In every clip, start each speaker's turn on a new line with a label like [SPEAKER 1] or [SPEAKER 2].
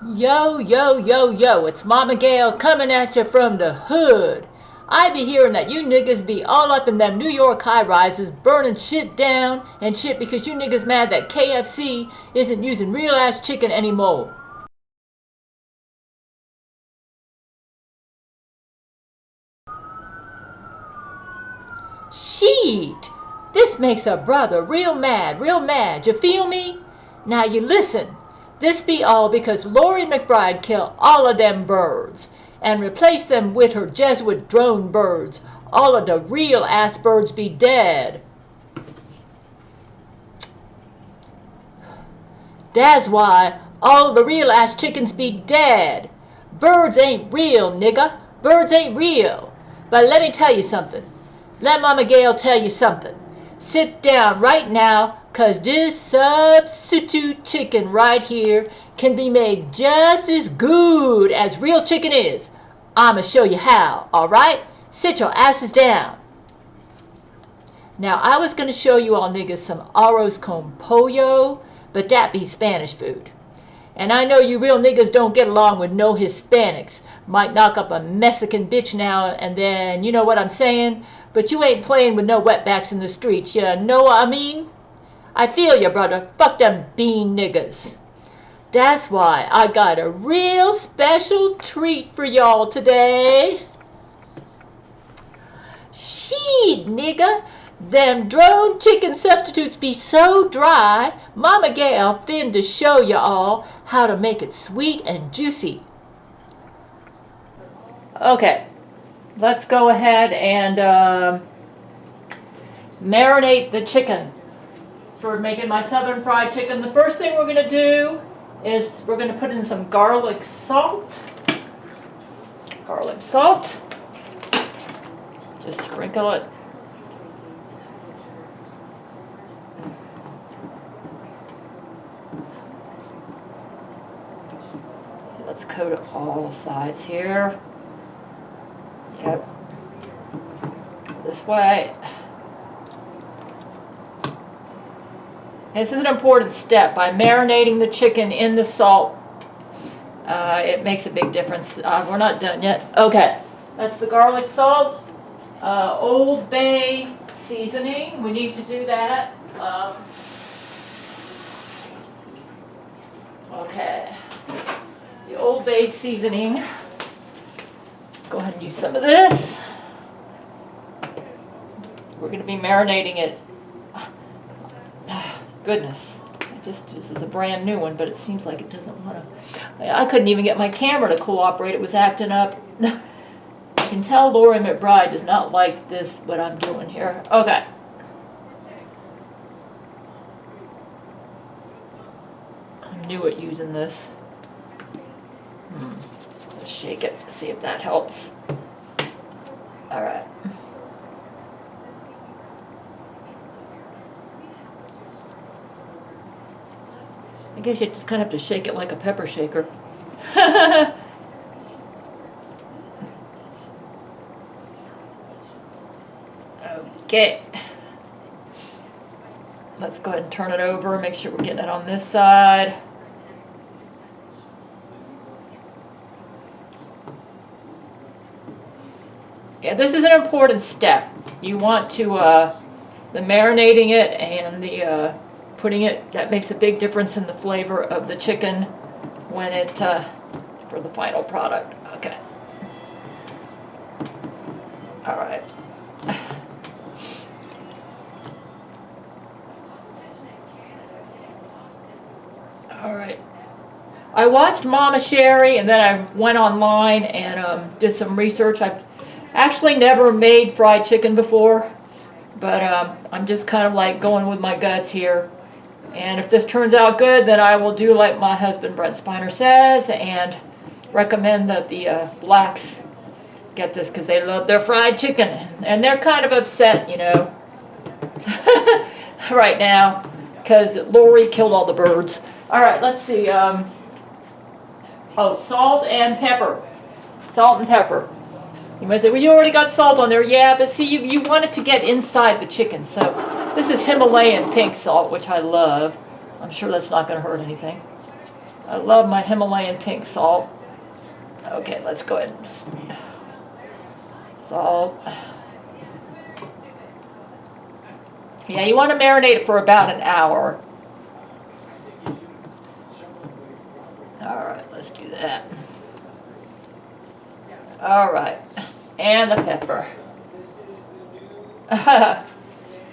[SPEAKER 1] Yo, yo, yo, yo, it's Mama Gail coming at you from the hood. I be hearing that you niggas be all up in them New York high-rises burning shit down and shit because you niggas mad that KFC isn't using real-ass chicken anymore. Shit! This makes a brother real mad, you feel me? Now you listen. This be all because Lori McBride killed all of them birds and replaced them with her Jesuit drone birds. All of the real ass birds be dead. That's why all the real ass chickens be dead. Birds ain't real, nigga. Birds ain't real. But let me tell you something. Let Mama Gail tell you something. Sit down right now, cause this substitute chicken right here can be made just as good as real chicken is. I'ma show you how, alright? Sit your asses down. Now I was gonna show you all niggas some arroz con pollo, but that be Spanish food. And I know you real niggas don't get along with no Hispanics. Might knock up a Mexican bitch now and then, you know what I'm saying? But you ain't playing with no wetbacks in the streets, you know what I mean? I feel ya, brother. Fuck them bean niggas. That's why I got a real special treat for y'all today. Shit, nigga. Them drone chicken substitutes be so dry, Mama Gail finna show ya all how to make it sweet and juicy. Okay, let's go ahead and marinate the chicken for making my southern fried chicken. The first thing we're going to do is we're going to put in some garlic salt. Garlic salt. Just sprinkle it. Let's coat it all sides here. Yep. This way. This is an important step. By marinating the chicken in the salt, it makes a big difference. We're not done yet. Okay, that's the garlic salt. Old Bay seasoning. We need to do that. Okay. The Old Bay seasoning. Go ahead and use some of this. We're going to be marinating it. Goodness. This is a brand new one, but it seems like it doesn't want to. I couldn't even get my camera to cooperate. It was acting up. I can tell Lori McBride does not like this, what I'm doing here. Okay. I'm new at using this. Let's shake it, see if that helps. All right. I guess you just kind of have to shake it like a pepper shaker. Okay. Let's go ahead and turn it over, make sure we're getting it on this side. Yeah, this is an important step. You want to, the marinating it and the putting it, that makes a big difference in the flavor of the chicken when it, for the final product. Okay. All right. All right. I watched Mama Sherry and then I went online and did some research. I've actually never made fried chicken before, but I'm just kind of like going with my guts here. And if this turns out good, then I will do like my husband Brent Spiner says and recommend that the blacks get this because they love their fried chicken. And they're kind of upset, you know, right now because Lori killed all the birds. All right, let's see. Oh, salt and pepper. Salt and pepper. You might say, well, you already got salt on there. Yeah, but see, you want it to get inside the chicken. So this is Himalayan pink salt, which I love. I'm sure that's not going to hurt anything. I love my Himalayan pink salt. Okay, let's go ahead and salt. Yeah, you want to marinate it for about an hour. Alright, let's do that. Alright, and the pepper.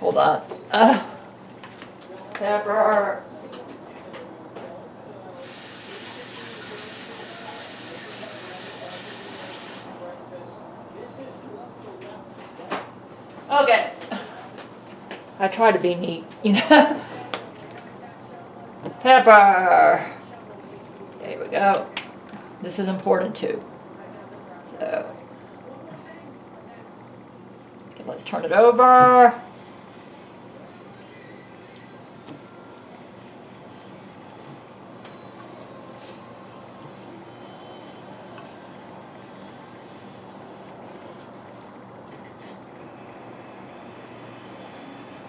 [SPEAKER 1] Hold on. Pepper. Okay. I try to be neat, you know. Pepper. There we go. This is important too. So, okay, let's turn it over.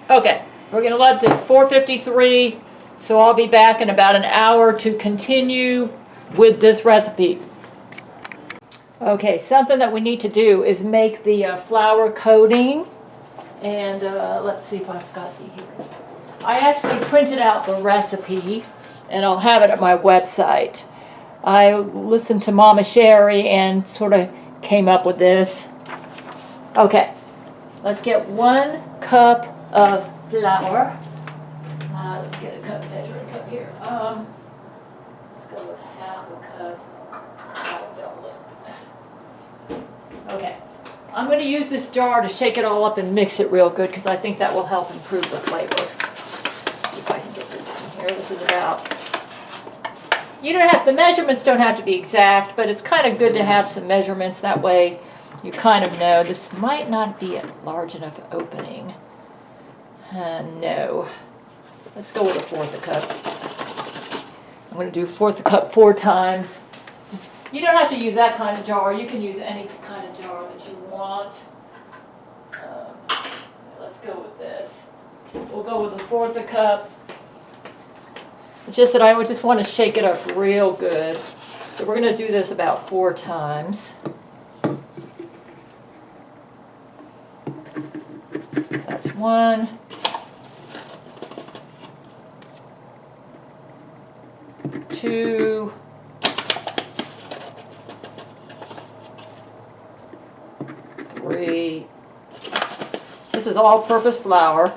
[SPEAKER 1] Okay, we're going to let this 453, so I'll be back in about an hour to continue with this recipe. Okay, something that we need to do is make the flour coating, and let's see if I've got the here. I actually printed out the recipe, and I'll have it at my website. I listened to Mama Sherry and sort of came up with this. Okay, let's get 1 cup of flour. Let's get a measuring cup here. Let's go with half a cup. I'll double it. Okay, I'm going to use this jar to shake it all up and mix it real good because I think that will help improve the flavor. See if I can get this in here. This is about. You don't have, the measurements don't have to be exact, but it's kind of good to have some measurements. That way you kind of know. This might not be a large enough opening. No. Let's go with 1/4 a cup. I'm going to do 1/4 a cup 4 times. You don't have to use that kind of jar. You can use any kind of jar that you want. Let's go with this. We'll go with 1/4 a cup. It's just that I would just want to shake it up real good. So we're going to do this about 4 times. That's 1. 2. 3. This is all-purpose flour.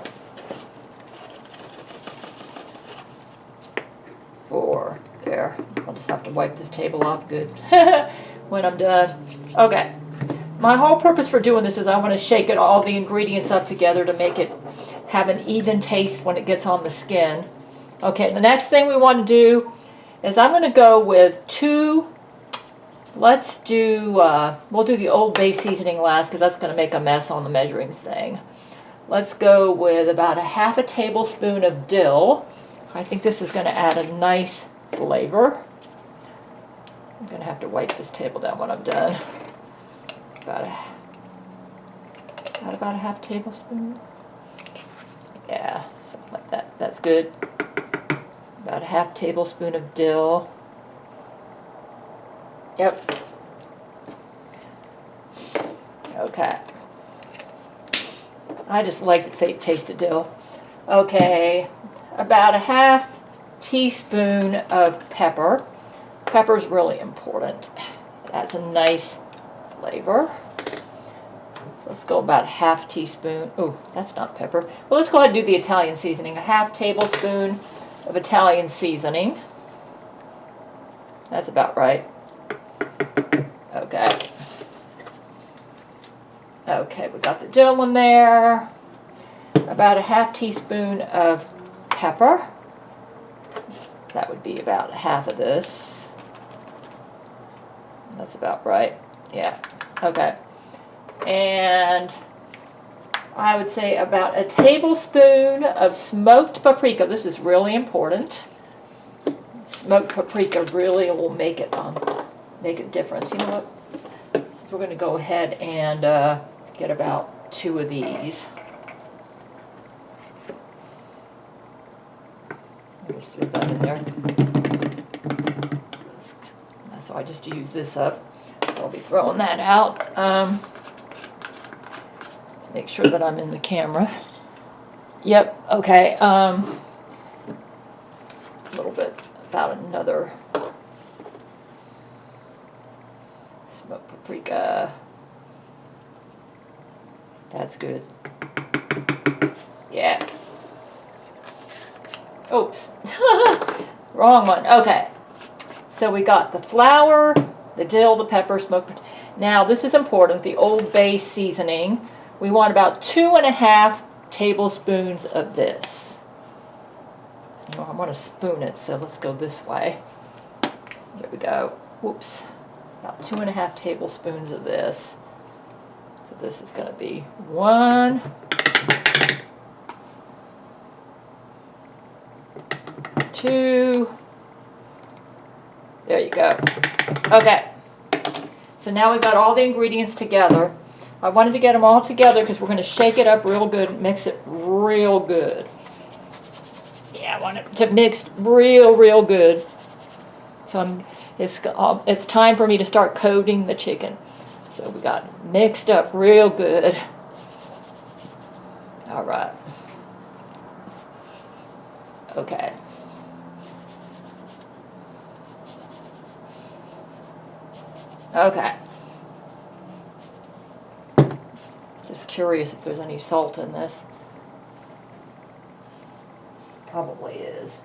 [SPEAKER 1] 4. There. I'll just have to wipe this table off good when I'm done. Okay. My whole purpose for doing this is I want to shake all the ingredients up together to make it have an even taste when it gets on the skin. Okay, the next thing we want to do is I'm going to go with 2. Let's do, we'll do the Old Bay seasoning last because that's going to make a mess on the measuring thing. Let's go with about a 1/2 tablespoon of dill. I think this is going to add a nice flavor. I'm going to have to wipe this table down when I'm done. About a 1/2 tablespoon. Yeah, something like that. That's good. About a 1/2 tablespoon of dill. Yep. Okay. I just like the taste of dill. Okay. About a 1/2 teaspoon of pepper. Pepper's really important. It adds a nice flavor. So let's go about a 1/2 teaspoon. Oh, that's not pepper. Well, let's go ahead and do the Italian seasoning. A 1/2 tablespoon of Italian seasoning. That's about right. Okay. Okay, we got the dill in there. About a 1/2 teaspoon of pepper. That would be about 1/2 of this. That's about right. Yeah. Okay. And I would say about a tablespoon of smoked paprika. This is really important. Smoked paprika really will make a difference. You know what? So we're going to go ahead and get about 2 of these. Just throw that in there. I just used this up, so I'll be throwing that out. Make sure that I'm in the camera. Yep, okay. A little bit about another smoked paprika. That's good. Yeah. Oops. Wrong one. Okay. So we got the flour, the dill, the pepper, smoked. Now this is important, the Old Bay seasoning. We want about 2.5 tablespoons of this. I want to spoon it, so let's go this way. Here we go. Whoops. About 2.5 tablespoons of this. So this is going to be 1, 2. There you go. Okay. So now we've got all the ingredients together. I wanted to get them all together because we're going to shake it up real good, mix it real good. Yeah, I want it to mix real good. So it's time for me to start coating the chicken. So we got it mixed up real good. All right. Okay. Okay. Just curious if there's any salt in this. Probably is.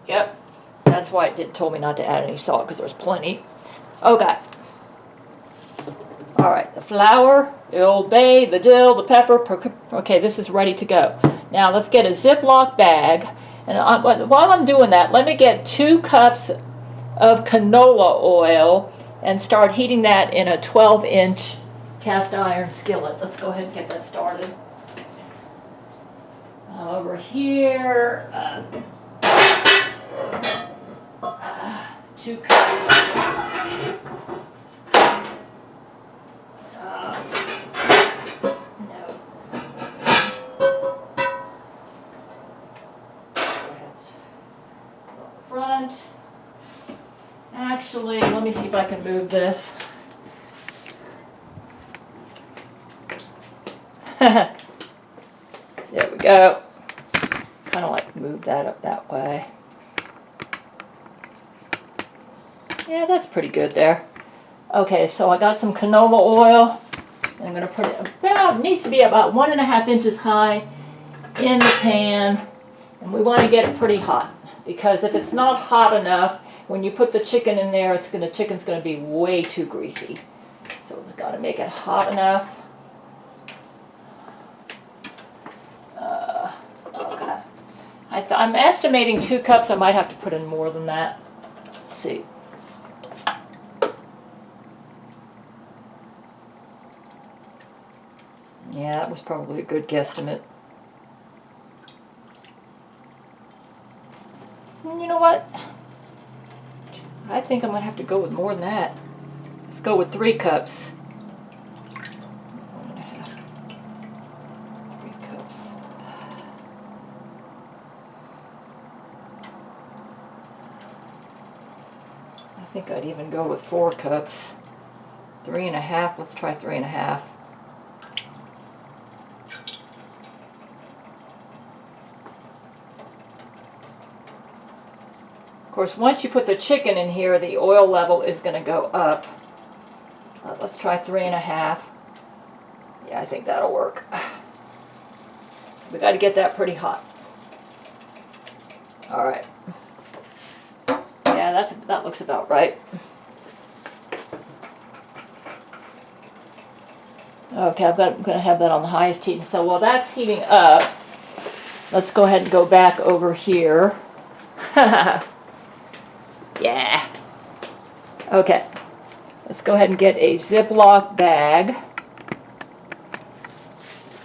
[SPEAKER 1] Yep. That's why it told me not to add any salt, because there's plenty. Okay. Alright, the flour, the Old Bay, the dill, the pepper. Okay, this is ready to go. Now let's get a Ziploc bag. And while I'm doing that, let me get 2 cups of canola oil and start heating that in a 12-inch cast iron skillet. Let's go ahead and get that started. Over here, 2 cups. No. Front. Actually, let me see if I can move this. There we go. Kind of like move that up that way. Yeah, that's pretty good there. Okay, so I got some canola oil. I'm going to put it about, needs to be about 1.5 inches high in the pan. And we want to get it pretty hot, because if it's not hot enough, when you put the chicken in there, chicken's going to be way too greasy. So it's got to make it hot enough. Okay. I'm estimating 2 cups. I might have to put in more than that. Let's see. Yeah, that was probably a good guesstimate. And you know what? I think I'm going to have to go with more than that. Let's go with 3 cups. 1.5. 3 cups. I think I'd even go with 4 cups. 3.5. Let's try 3.5. Of course, once you put the chicken in here, the oil level is going to go up. Let's try 3.5. Yeah, I think that'll work. We got to get that pretty hot. All right. Yeah, that looks about right. Okay, I'm going to have that on the highest heat. So while that's heating up, let's go ahead and go back over here. Yeah. Okay. Let's go ahead and get a Ziploc bag.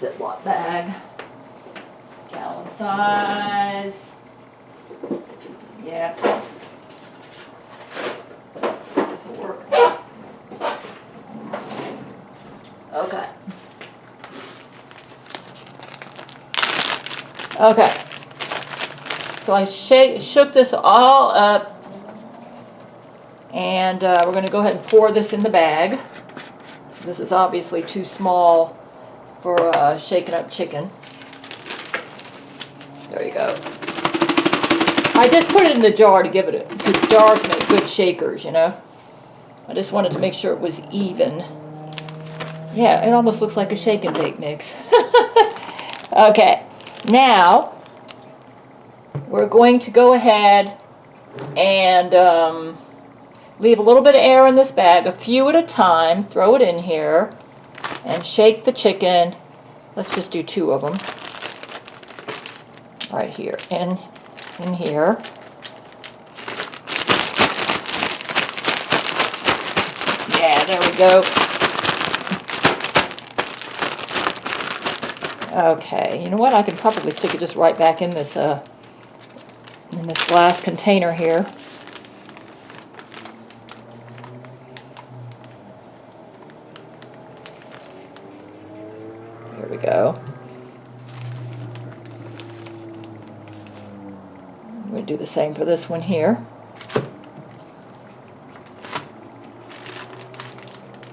[SPEAKER 1] Ziploc bag. Gallon size. Yeah. This will work. Okay. Okay. So I shook this all up And we're going to go ahead and pour this in the bag. This is obviously too small for shaking up chicken. There you go. I just put it in the jar to give it a, because jars make good shakers, you know. I just wanted to make sure it was even. Yeah, it almost looks like a shake and bake mix. Okay, now we're going to go ahead and leave a little bit of air in this bag, a few at a time, throw it in here, and shake the chicken. Let's just do 2 of them. Right here, in here. Yeah, there we go. Okay, you know what? I can probably stick it just right back in this glass container here. There we go. We do the same for this one here.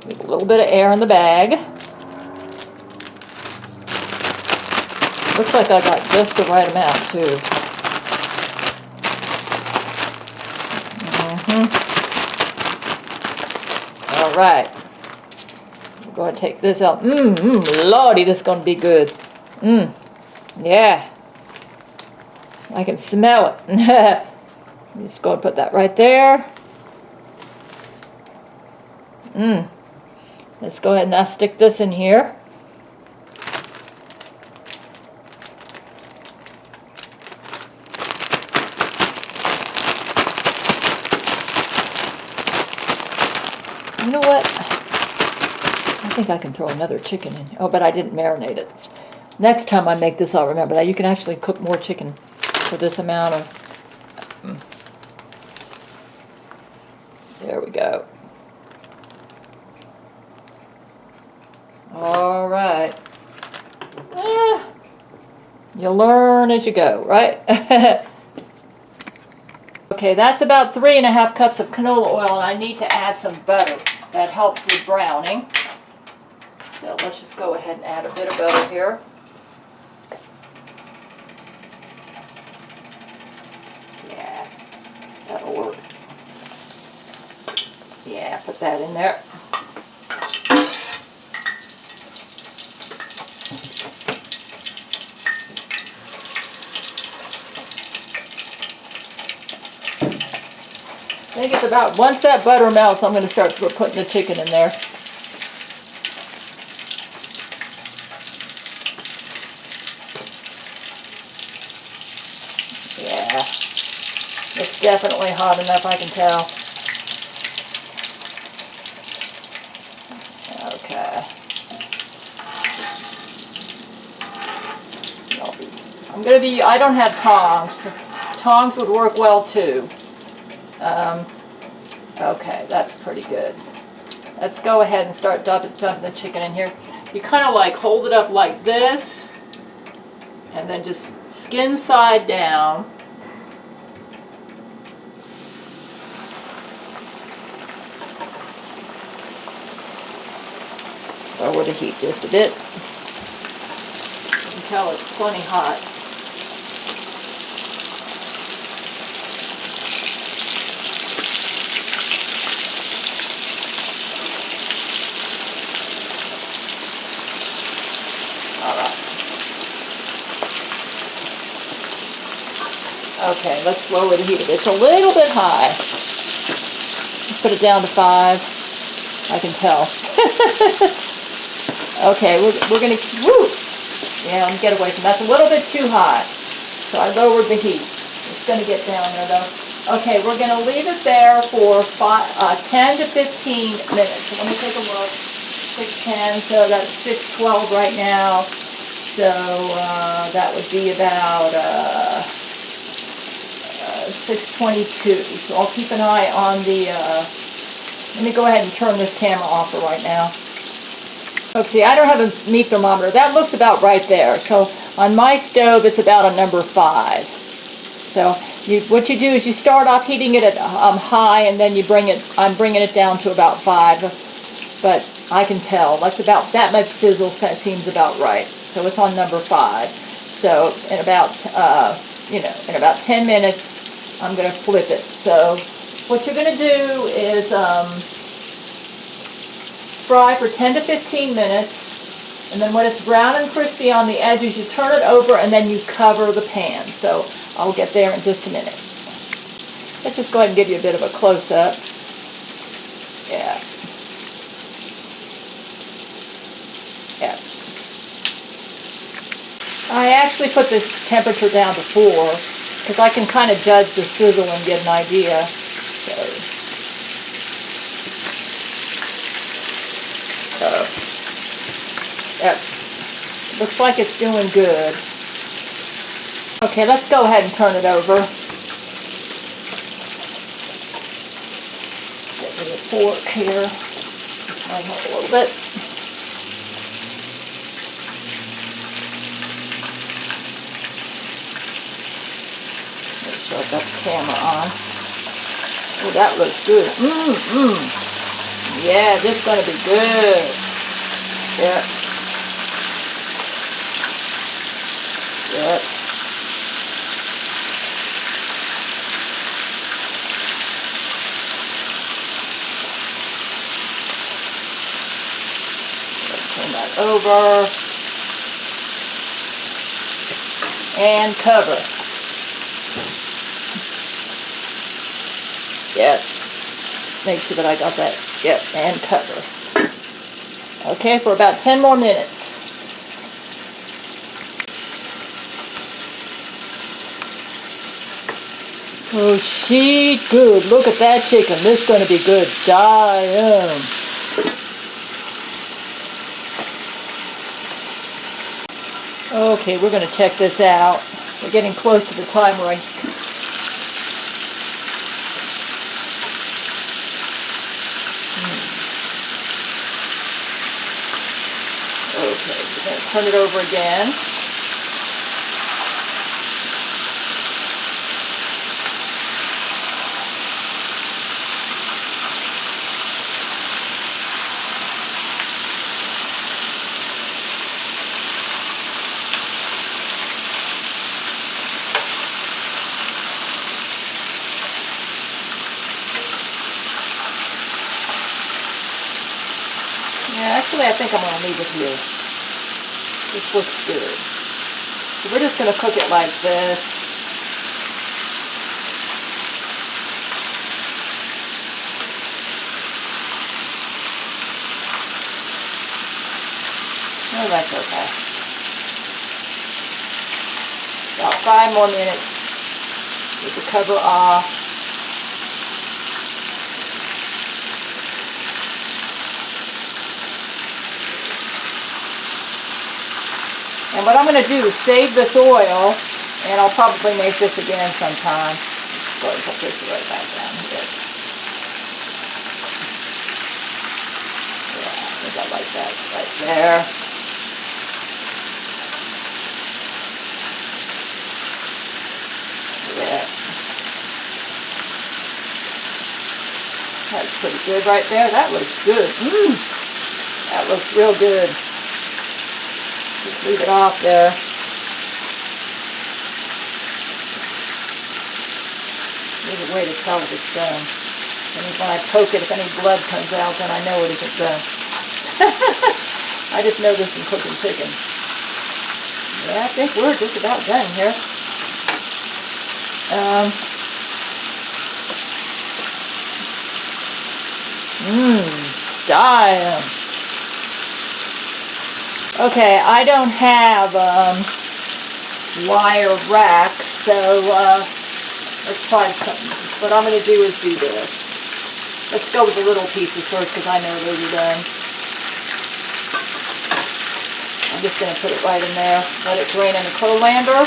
[SPEAKER 1] Leave a little bit of air in the bag. Looks like I got just the right amount too. All right. We'll go ahead and take this out. Lordy, this is going to be good. Yeah. I can smell it. Just go and put that right there. Let's go ahead and now stick this in here. You know what? I think I can throw another chicken in. Oh, but I didn't marinate it. Next time I make this, I'll remember that. You can actually cook more chicken for this amount of... There we go. All right. You learn as you go, right? Okay, that's about 3½ cups of canola oil, and I need to add some butter. That helps with browning. So let's just go ahead and add a bit of butter here. Yeah, that'll work. Yeah, put that in there. I think it's about, once that butter melts, I'm going to start putting the chicken in there. Yeah, it's definitely hot enough, I can tell. Okay. I'm going to be, I don't have tongs. Tongs would work well too. Okay, that's pretty good. Let's go ahead and start dumping the chicken in here. You kind of like hold it up like this, and then just skin side down. Lower the heat just a bit. You can tell it's plenty hot. Okay, let's lower the heat a bit. It's a little bit high. Let's put it down to 5. I can tell. Okay, we're going to, woo! Yeah, let me get away from that. That's a little bit too high. So I lowered the heat. It's going to get down there though. Okay, we're going to leave it there for 10 to 15 minutes. So let me take a look. 6:10, so that's 6:12 right now. So that would be about 6:22. So I'll keep an eye on the, let me go ahead and turn this camera off for right now. Okay, I don't have a meat thermometer. That looks about right there. So on my stove, it's about a number 5. So What you do is you start off heating it at high, and then I'm bringing it down to about 5. But I can tell that's about that much sizzle seems about right. So it's on number 5. So in about in about 10 minutes, I'm going to flip it. So what you're going to do is fry for 10 to 15 minutes, and then when it's brown and crispy on the edges, you turn it over and then you cover the pan. So I'll get there in just a minute. Let's just go ahead and give you a bit of a close-up. Yeah. Yeah. I actually put this temperature down to 4 because I can kind of judge the sizzle and get an idea. Yep. Looks like it's doing good. Okay, let's go ahead and turn it over. Get rid of the fork here. Line up a little bit. Make sure I've got the camera on. Oh, that looks good. Yeah, this is going to be good. Yep. Yep. Turn that over and cover. Yep. Make sure that I got that. Yep, and cover. Okay, for about 10 more minutes. Oh, she good. Look at that chicken. This is going to be good. Damn. Okay, we're going to check this out. We're getting close to the time where I... Okay, we're going to turn it over again. Yeah, actually I think I'm going to leave it here. This looks good. So we're just going to cook it like this. Oh, that's okay. About 5 more minutes with the cover off. And what I'm going to do is save this oil, and I'll probably make this again sometime. Go ahead and put this right back down here. Yeah, I think I like that right there. Yeah. That's pretty good right there. That looks good. That looks real good. Just leave it off there. There's a way to tell if it's done. And when I poke it, if any blood comes out, then I know it isn't done. I just know this from cooking chicken. Yeah, I think we're just about done here. Damn. Okay, I don't have wire racks, so let's try something. What I'm going to do is do this. Let's go with the little pieces first because I know those are done. I'm just going to put it right in there. Let it drain in the colander.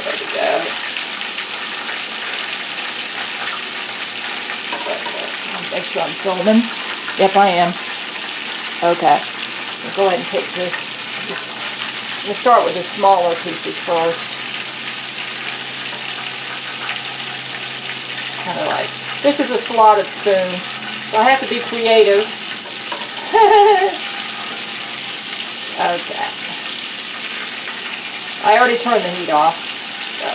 [SPEAKER 1] There we go. Make sure I'm filming. Yep, I am. Okay. go ahead and take this. We'll start with the smaller pieces first. Kind of like, this is a slotted spoon, so I have to be creative. Okay. I already turned the heat off. So.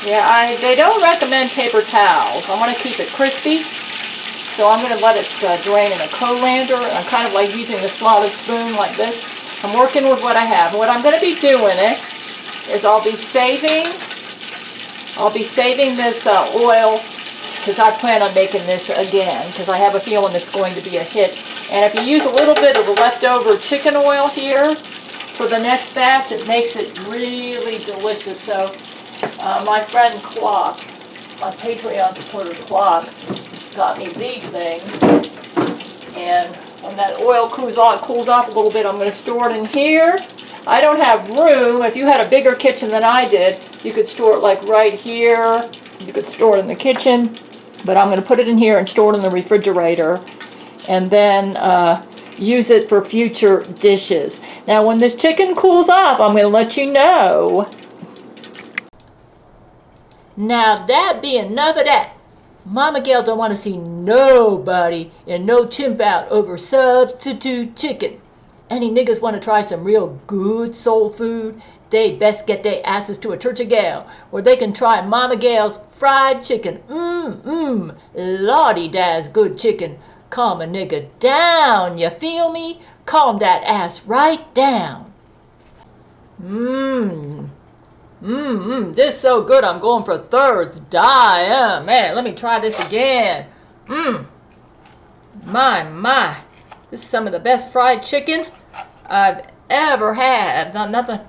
[SPEAKER 1] Yeah, they don't recommend paper towels. I want to keep it crispy, so I'm going to let it drain in a colander. I'm kind of like using a slotted spoon like this. I'm working with what I have. What I'm going to be doing is I'll be saving this oil, because I plan on making this again, because I have a feeling it's going to be a hit. And if you use a little bit of the leftover chicken oil here for the next batch, it makes it really delicious. So my friend Clock, my Patreon supporter Clock, got me these things. And when that oil cools off a little bit, I'm going to store it in here. I don't have room. If you had a bigger kitchen than I did, you could store it like right here. You could store it in the kitchen. But I'm going to put it in here and store it in the refrigerator. And then use it for future dishes. Now when this chicken cools off, I'm going to let you know. Now that be enough of that. Mama Gail don't want to see nobody in no chimp out over substitute chicken. Any niggas want to try some real good soul food? They best get their asses to a Church of Gail, where they can try Mama Gail's fried chicken. Lordy, that's good chicken. Calm a nigga down, you feel me? Calm that ass right down. This so good I'm going for thirds. Die, man, let me try this again. My. This is some of the best fried chicken I've ever had. Not nothing.